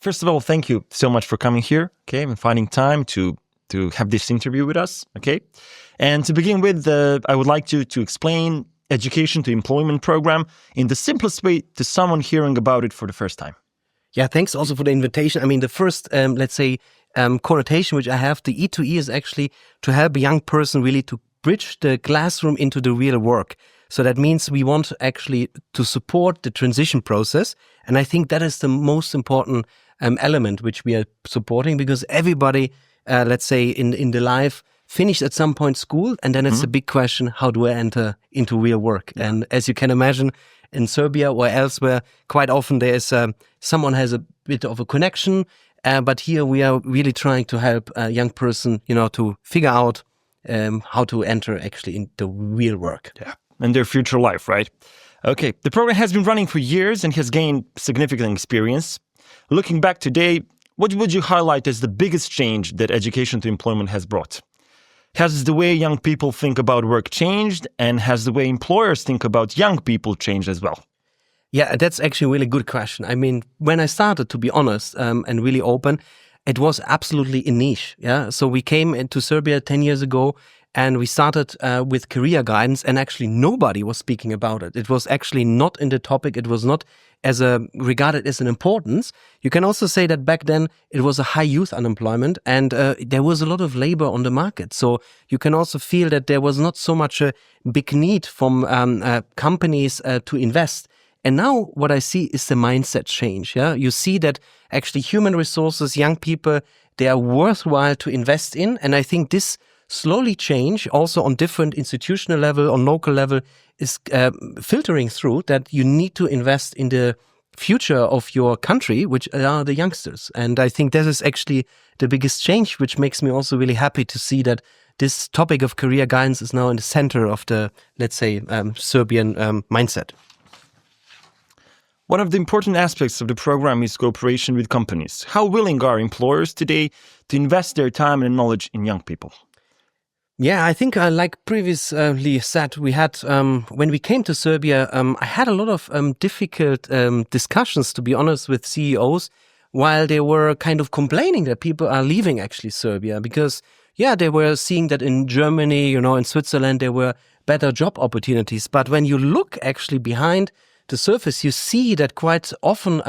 First of all, thank you so much for coming here, okay, and finding time to have this interview with us, okay? And to begin with, I would like to explain education to employment program in the simplest way to someone hearing about it for the first time. Yeah, thanks also for the invitation. I mean, the first, connotation which I have, the E2E, is actually to help a young person really to bridge the classroom into the real work. So that means we want actually to support the transition process. And I think that is the most important element which we are supporting, because everybody, in the life, finished at some point school, and then it's a big question, how do I enter into real work? Yeah. And as you can imagine, in Serbia or elsewhere, quite often there is someone has a bit of a connection, but here we are really trying to help a young person, to figure out how to enter actually into real work. Yeah, and their future life, right? Okay, the program has been running for years and has gained significant experience. Looking back today, what would you highlight as the biggest change that education to employment has brought? Has the way young people think about work changed, and has the way employers think about young people changed as well? Yeah, that's actually a really good question. I mean, when I started, to be honest, and really open, it was absolutely a niche. Yeah, so we came into Serbia 10 years ago, and we started with career guidance, and actually nobody was speaking about it. It was actually not in the topic. It was not regarded as an importance. You can also say that back then it was a high youth unemployment, and there was a lot of labor on the market. So you can also feel that there was not so much a big need from companies to invest. And now what I see is the mindset change. Yeah, you see that actually human resources, young people, they are worthwhile to invest in, and I think this slowly change also on different institutional level, on local level, is filtering through that you need to invest in the future of your country, which are the youngsters. And I think this is actually the biggest change, which makes me also really happy to see that this topic of career guidance is now in the center of the, Serbian mindset. One of the important aspects of the program is cooperation with companies. How willing are employers today to invest their time and knowledge in young people? Yeah, I think like previously said, we had, when we came to Serbia, I had a lot of difficult discussions, to be honest, with CEOs, while they were kind of complaining that people are leaving actually Serbia, because, they were seeing that in Germany, in Switzerland, there were better job opportunities. But when you look actually behind the surface, you see that quite often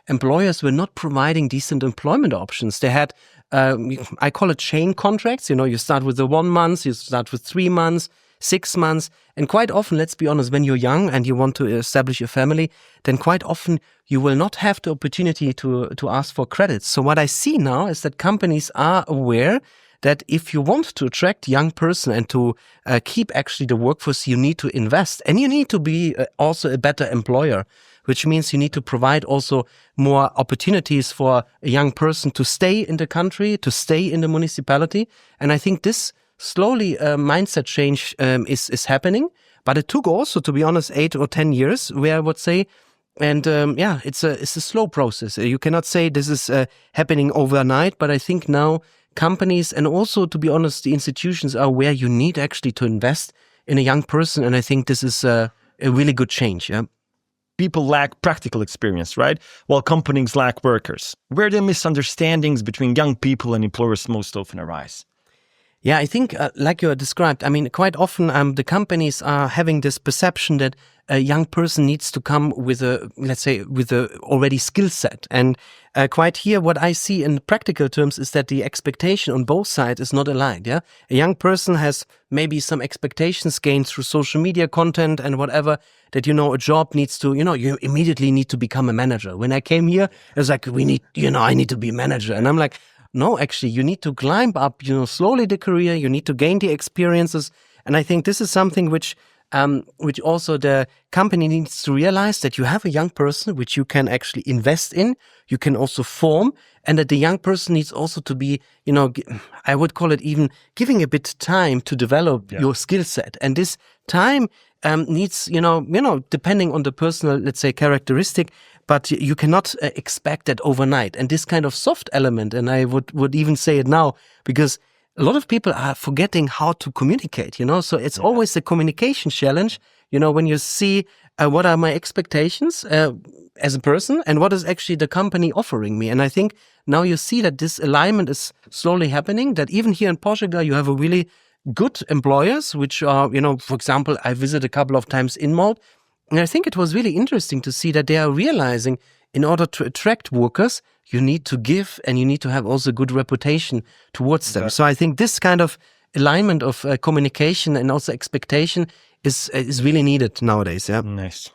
employers were not providing decent employment options. They had I call it chain contracts. You start with the 1 month, you start with 3 months, 6 months. And quite often, let's be honest, when you're young and you want to establish a family, then quite often you will not have the opportunity to ask for credits. So what I see now is that companies are aware that if you want to attract young person and to keep actually the workforce, you need to invest, and you need to be also a better employer, which means you need to provide also more opportunities for a young person to stay in the country, to stay in the municipality. And I think this slowly mindset change is happening. But it took also, to be honest, 8 or 10 years, where I would say. And it's a slow process. You cannot say this is happening overnight, but I think now companies and also, to be honest, the institutions are where you need actually to invest in a young person. And I think this is a really good change. Yeah. People lack practical experience, right? While companies lack workers. Where do misunderstandings between young people and employers most often arise? Yeah, I think like you described, I mean, quite often the companies are having this perception that a young person needs to come with a already skill set. And quite here, what I see in practical terms is that the expectation on both sides is not aligned. Yeah, a young person has maybe some expectations gained through social media content and whatever, that, a job needs to, you immediately need to become a manager. When I came here, it was like, I need to be a manager. And I'm like, no, actually, you need to climb up, slowly the career. You need to gain the experiences. And I think this is something which also the company needs to realize, that you have a young person which you can actually invest in, you can also form, and that the young person needs also to be, I would call it even giving a bit time to develop your skill set. And this time needs, depending on the personal, characteristic, but you cannot expect that overnight. And this kind of soft element, and I would even say it now, because a lot of people are forgetting how to communicate, so it's always a communication challenge. When you see what are my expectations as a person, and what is actually the company offering me. And I think now you see that this alignment is slowly happening, that even here in Portugal, you have a really good employers, which are, for example, I visited a couple of times in Malta, and I think it was really interesting to see that they are realizing in order to attract workers, you need to give and you need to have also good reputation towards them. So I think this kind of alignment of communication and also expectation is really needed nowadays. Yeah. Nice.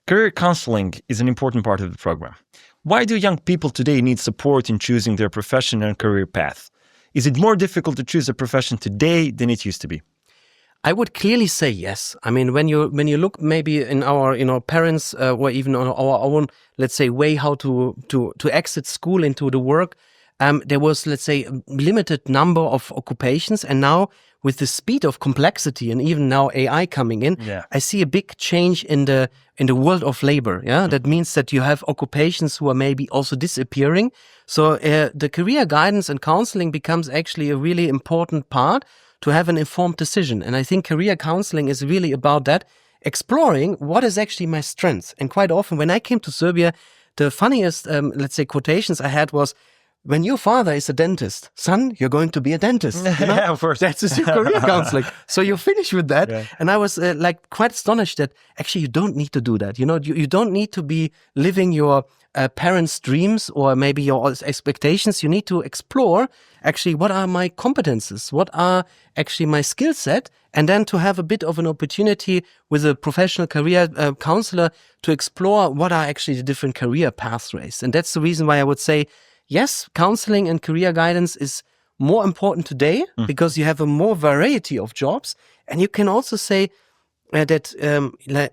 Career counseling is an important part of the program. Why do young people today need support in choosing their profession and career path? Is it more difficult to choose a profession today than it used to be? I would clearly say yes. I mean, when you look maybe in our parents or even on our own, let's say, way how to exit school into the work, there was, let's say, a limited number of occupations, and now with the speed of complexity and even now AI coming in, I see a big change in the world of labor. Yeah, that means that you have occupations who are maybe also disappearing. So the career guidance and counseling becomes actually a really important part to have an informed decision. And I think career counseling is really about that, exploring what is actually my strengths. And quite often when I came to Serbia, the funniest, let's say, quotations I had was, when your father is a dentist, son, you're going to be a dentist. Yeah, of course. That's your career counseling. So you finish with that. Yeah. And I was quite astonished that actually you don't need to do that. You don't need to be living your parents' dreams or maybe your expectations. You need to explore actually what are my competences, what are actually my skill set, and then to have a bit of an opportunity with a professional career counselor to explore what are actually the different career pathways. And that's the reason why I would say, yes, counseling and career guidance is more important today because you have a more variety of jobs. And you can also say that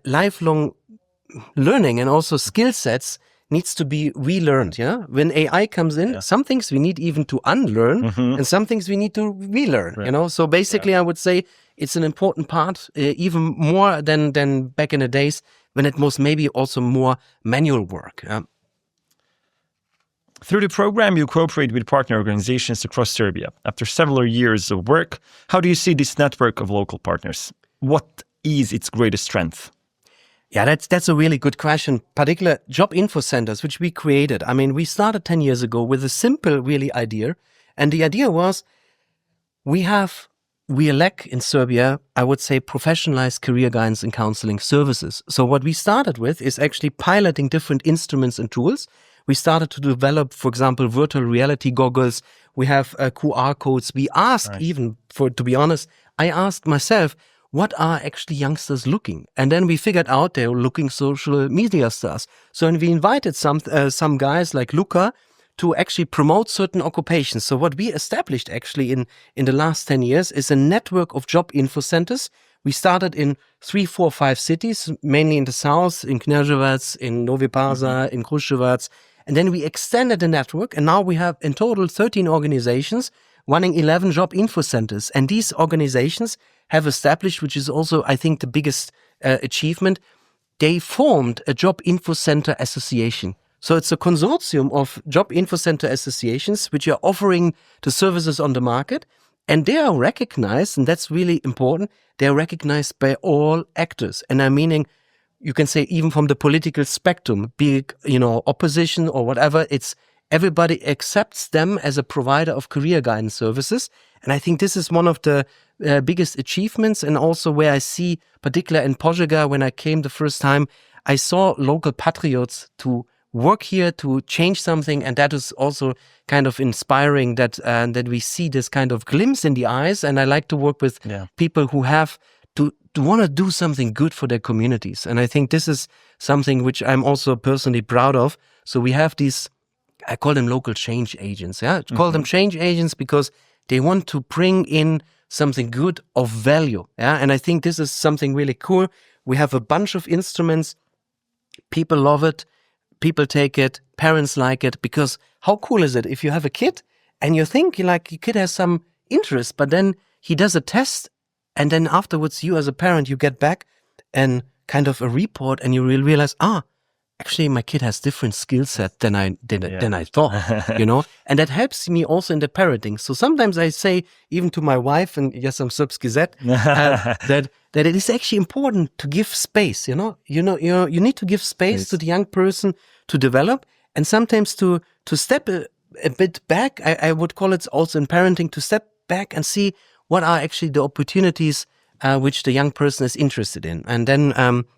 lifelong learning and also skill sets needs to be relearned. Yeah, when AI comes in, some things we need even to unlearn, and some things we need to relearn. Right. So basically, I would say it's an important part, even more than back in the days when it was maybe also more manual work. Yeah. Through the program, you cooperate with partner organizations across Serbia. After several years of work, how do you see this network of local partners? What is its greatest strength? Yeah, that's a really good question. Particular job info centers, which we created. I mean, we started 10 years ago with a simple, really idea. And the idea was we lack in Serbia, I would say, professionalized career guidance and counseling services. So what we started with is actually piloting different instruments and tools. We started to develop, for example, virtual reality goggles. We have QR codes. We asked to be honest, I asked myself, what are actually youngsters looking? And then we figured out they were looking social media stars. So and we invited some guys like Luca to actually promote certain occupations. So what we established actually in the last 10 years is a network of job info centers. We started in 3, 4, 5 cities, mainly in the south, in Kneževac, in Novi Pazar, in Kruševac. And then we extended the network, and now we have in total 13 organizations running 11 job info centers. And these organizations have established, which is also, I think, the biggest achievement, they formed a job info center association. So it's a consortium of job info center associations which are offering the services on the market, and they are recognized, and that's really important, they are recognized by all actors. And I'm meaning, you can say even from the political spectrum, be it, opposition or whatever, it's everybody accepts them as a provider of career guidance services. And I think this is one of the biggest achievements, and also where I see, particularly in Portugal, when I came the first time, I saw local patriots to work here to change something, and that is also kind of inspiring that we see this kind of glimpse in the eyes. And I like to work with people who have to want to do something good for their communities. And I think this is something which I'm also personally proud of. So we have these, I call them local change agents. Yeah, call them change agents because they want to bring in something good of value. Yeah, and I think this is something really cool. We have a bunch of instruments. People love it. People take it. Parents like it, because how cool is it if you have a kid and you think like your kid has some interest, but then he does a test, and then afterwards you as a parent, you get back and kind of a report, and you will realize, actually my kid has different skill set than I thought, and that helps me also in the parenting. So sometimes I say, even to my wife, and yes, I'm srbski zet, that it is actually important to give space. You need to give space to the young person to develop, and sometimes to step a bit back. I would call it also in parenting, to step back and see what are actually the opportunities which the young person is interested in, and then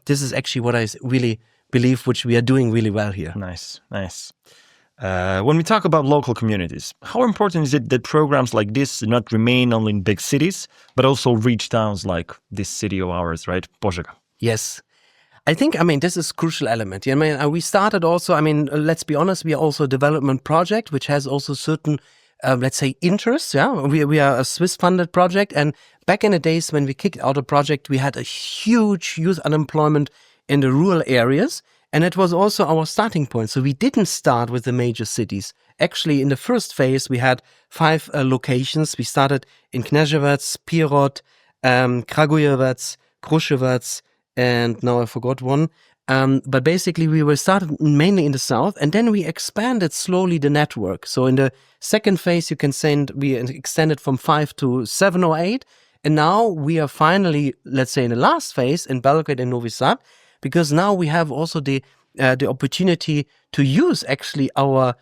this is actually what I really believe, which we are doing really well here. Nice. When we talk about local communities, how important is it that programs like this do not remain only in big cities, but also reach towns like this city of ours, right? Požega. Yes. I think, this is a crucial element. We started also, let's be honest, we are also a development project, which has also certain, let's say, interests. Yeah, we are a Swiss-funded project. And back in the days when we kicked out a project, we had a huge youth unemployment in the rural areas, and it was also our starting point. So we didn't start with the major cities. Actually, in the first phase, we had 5 locations. We started in Kneževac, Pirot, Kragujevac, Kruševac, and now I forgot one. But basically, we were started mainly in the south, and then we expanded slowly the network. So in the second phase, you can say we extended from 5 to 7 or 8. And now we are finally, let's say, in the last phase in Belgrade and Novi Sad, because now we have also the opportunity to use actually our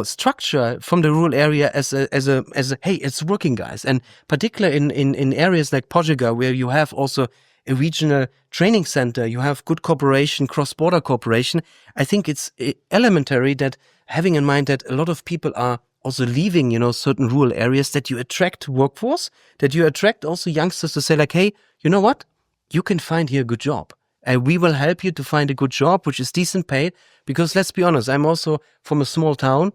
structure from the rural area as a hey, it's working, guys. And particularly in areas like Požega, where you have also a regional training center, you have good cooperation, cross-border cooperation. I think it's elementary that having in mind that a lot of people are also leaving, certain rural areas, that you attract workforce, that you attract also youngsters to say like, hey, you know what? You can find here a good job. And we will help you to find a good job, which is decent paid. Because let's be honest, I'm also from a small town,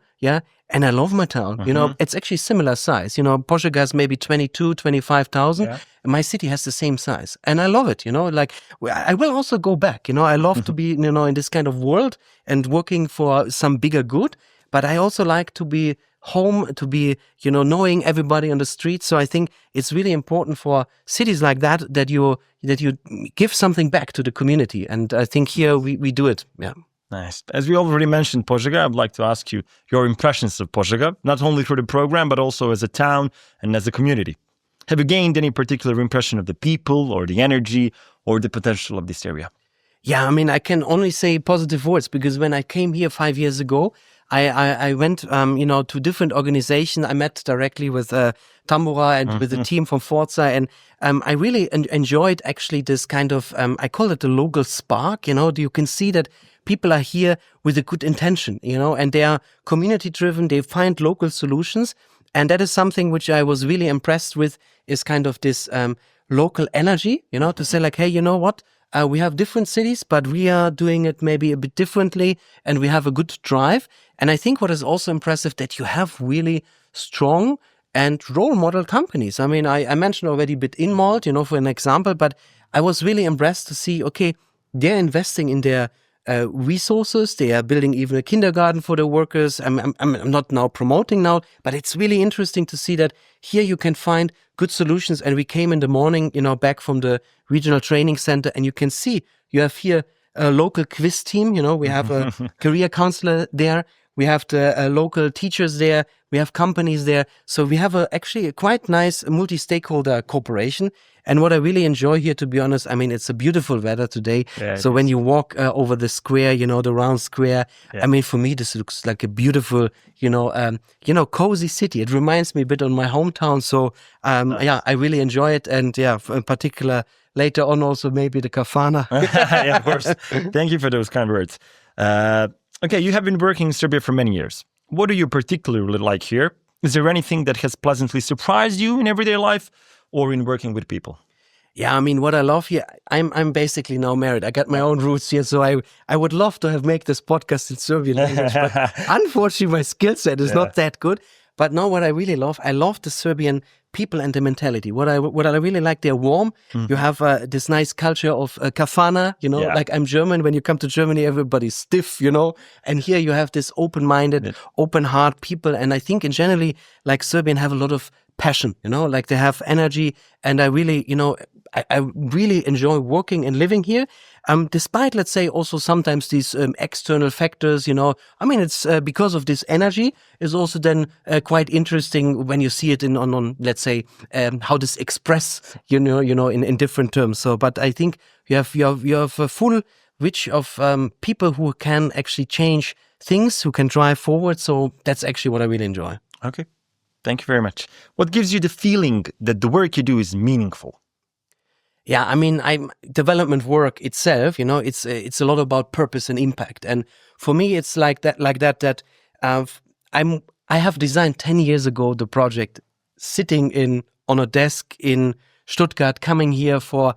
and I love my town. It's actually similar size. Požega has maybe 22, 25,000. And my city has the same size. And I love it, like I will also go back. I love to be, in this kind of world and working for some bigger good. But I also like to be home, to be, knowing everybody on the street. So I think it's really important for cities like that you give something back to the community. And I think here we do it. Yeah. Nice. As we already mentioned Požega, I'd like to ask you your impressions of Požega, not only through the program, but also as a town and as a community. Have you gained any particular impression of the people or the energy or the potential of this area? Yeah, I can only say positive words, because when I came here 5 years ago, I went, to different organizations. I met directly with Tambora and with the team from Forza, and I really enjoyed actually this kind of, I call it the local spark. You can see that people are here with a good intention, and they are community driven. They find local solutions, and that is something which I was really impressed with. Is kind of this local energy, to say like, hey, you know what? We have different cities, but we are doing it maybe a bit differently, and we have a good drive. And I think what is also impressive, that you have really strong and role model companies. I mentioned already a bit InMalt, for an example, but I was really impressed to see, okay, they're investing in their resources. They are building even a kindergarten for the workers. I'm not now promoting now, but it's really interesting to see that here you can find good solutions. And we came in the morning, back from the regional training center, and you can see you have here a local quiz team. We have a career counselor there. We have the local teachers there. We have companies there. So we have actually a quite nice multi-stakeholder cooperation. And what I really enjoy here, to be honest, it's a beautiful weather today. Yeah, so when you walk over the square, the round square, for me, this looks like a beautiful, cozy city. It reminds me a bit of my hometown. So, I really enjoy it. And in particular, later on also maybe the kafana. Yeah, of course. Thank you for those kind words. Okay, you have been working in Serbia for many years. What do you particularly like here? Is there anything that has pleasantly surprised you in everyday life or in working with people? Yeah, what I love here, I'm basically now married. I got my own roots here, so I would love to have make this podcast in Serbian language, but unfortunately my skill set is not that good. But now what I really love, I love the Serbian people and the mentality. What I really like, they're warm. You have this nice culture of kafana, like I'm German. When you come to Germany, everybody's stiff, and here you have this open-minded, open heart people. And I think in generally, like Serbian have a lot of passion, like they have energy. And I really, I really enjoy working and living here. Despite, let's say, also sometimes these external factors, I mean, it's because of this energy is also then quite interesting when you see it on let's say, how this express, in different terms. So, but I think you have a full reach of people who can actually change things, who can drive forward. So that's actually what I really enjoy. Okay. Thank you very much. What gives you the feeling that the work you do is meaningful? Yeah, I mean, development work itself, it's a lot about purpose and impact. And for me, it's like that I have designed 10 years ago the project, sitting on a desk in Stuttgart, coming here for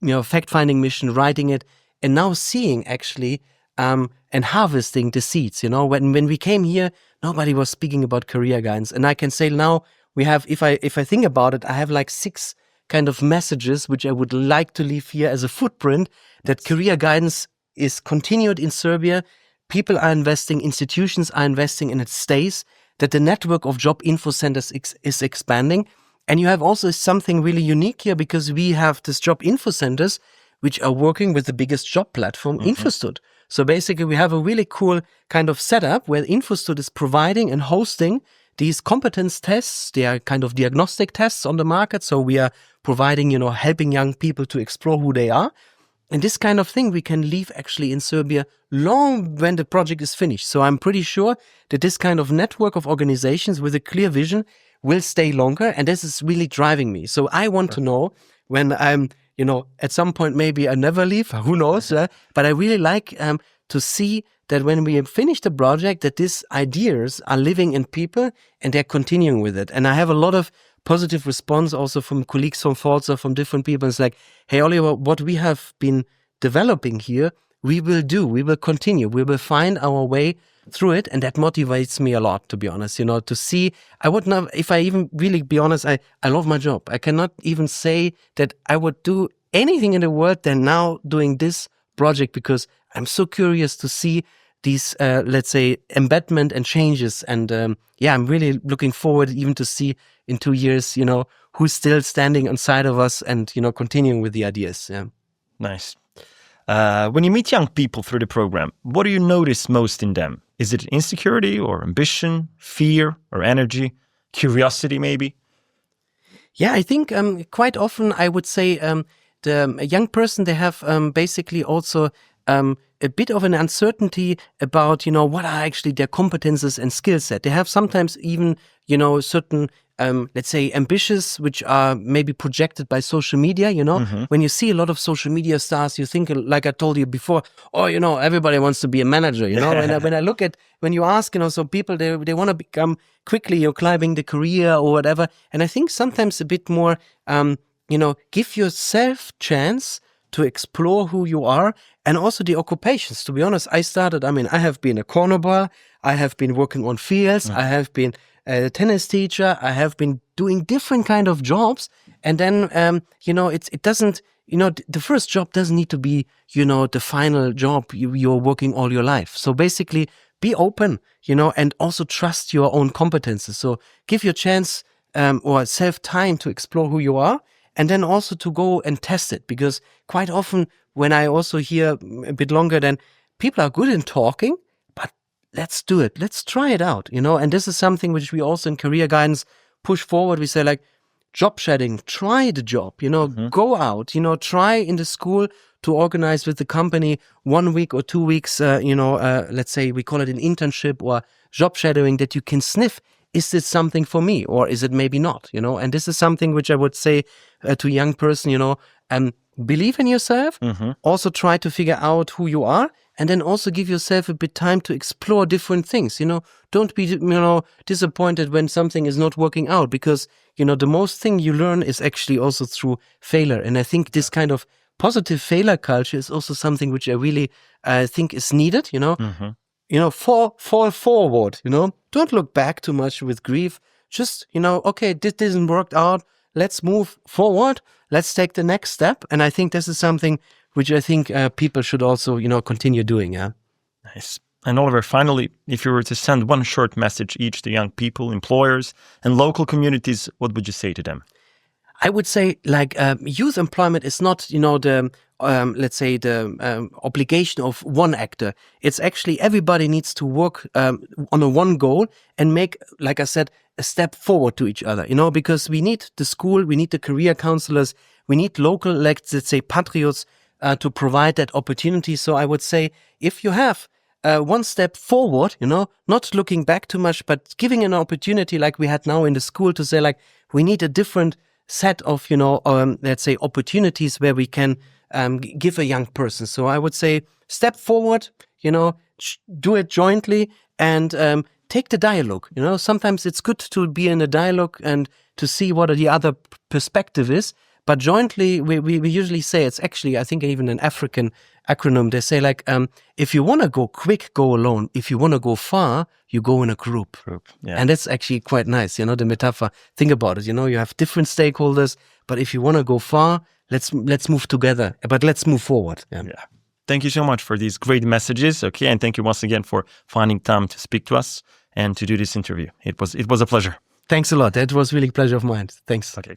fact-finding mission, writing it, and now seeing actually and harvesting the seeds. When we came here, nobody was speaking about career guidance, and I can say now we have. If I think about it, I have like 6 kind of messages which I would like to leave here as a footprint. That career guidance is continued in Serbia. People are investing, institutions are investing, and it stays. That the network of job info centers is expanding, and you have also something really unique here because we have this job info centers which are working with the biggest job platform, Infostud. So basically, we have a really cool kind of setup where Infostud is providing and hosting these competence tests. They are kind of diagnostic tests on the market. So we are providing, helping young people to explore who they are. And this kind of thing we can leave actually in Serbia long when the project is finished. So I'm pretty sure that this kind of network of organizations with a clear vision will stay longer. And this is really driving me. So I want to know when I'm, at some point, maybe I never leave, who knows? But I really like to see that when we finish the project, that these ideas are living in people and they're continuing with it. And I have a lot of positive response also from colleagues from Forza, from different people. It's like, hey, Oliver, what we have been developing here, we will continue, we will find our way through it. And that motivates me a lot, to be honest, to see. I would not, if I even really be honest, I love my job. I cannot even say that I would do anything in the world than now doing this project, because I'm so curious to see these, let's say, embedment and changes. And I'm really looking forward even to see in 2 years, who's still standing inside of us and, continuing with the ideas. Yeah. Nice. When you meet young people through the program, what do you notice most in them? Is it insecurity or ambition, fear or energy, curiosity maybe? Yeah, I think quite often I would say a young person, they have basically also a bit of an uncertainty about, what are actually their competences and skill set. They have sometimes even, certain, let's say, ambitious, which are maybe projected by social media, When you see a lot of social media stars, you think, like I told you before, everybody wants to be a manager, when you ask, so people, they want to become quickly, climbing the career or whatever. And I think sometimes a bit more, give yourself chance to explore who you are and also the occupations. To be honest, I have been a cornerbar, I have been working on fields, I have been a tennis teacher, I have been doing different kind of jobs. And then, it doesn't, the first job doesn't need to be, the final job you're working all your life. So basically be open, and also trust your own competences. So give your chance or self time to explore who you are. And then also to go and test it, because quite often when I also hear a bit longer, then people are good in talking, but let's do it. Let's try it out, and this is something which we also in career guidance push forward. We say like job shadowing, try the job, go out, try in the school to organize with the company 1 week or 2 weeks, let's say we call it an internship or job shadowing, that you can sniff. Is this something for me or is it maybe not, And this is something which I would say to a young person, believe in yourself, also try to figure out who you are, and then also give yourself a bit time to explore different things, Don't be, disappointed when something is not working out, because, the most thing you learn is actually also through failure. And I think this kind of positive failure culture is also something which I really think is needed, fall forward, Don't look back too much with grief. Just, okay, this didn't work out. Let's move forward. Let's take the next step. And I think this is something which I think people should also, continue doing. Yeah. Nice. And Oliver, finally, if you were to send one short message each to young people, employers, and local communities, what would you say to them? I would say like youth employment is not, the let's say the obligation of one actor. It's actually everybody needs to work on a one goal and make, like I said, a step forward to each other, because we need the school, we need the career counselors, we need local, let's say, patriots to provide that opportunity. So I would say if you have one step forward, not looking back too much, but giving an opportunity like we had now in the school to say like, we need a different set of, let's say opportunities where we can give a young person. So I would say step forward, do it jointly and take the dialogue. Sometimes it's good to be in a dialogue and to see what the other perspective is. But jointly, we usually say it's actually, I think even an African acronym, they say like, if you want to go quick, go alone. If you want to go far, you go in a group. Yeah. And that's actually quite nice, the metaphor. Think about it, you have different stakeholders, but if you want to go far, let's move together, but let's move forward. Yeah. Thank you so much for these great messages. Okay. And thank you once again for finding time to speak to us and to do this interview. It was a pleasure. Thanks a lot. That was really a pleasure of mine. Thanks. Okay.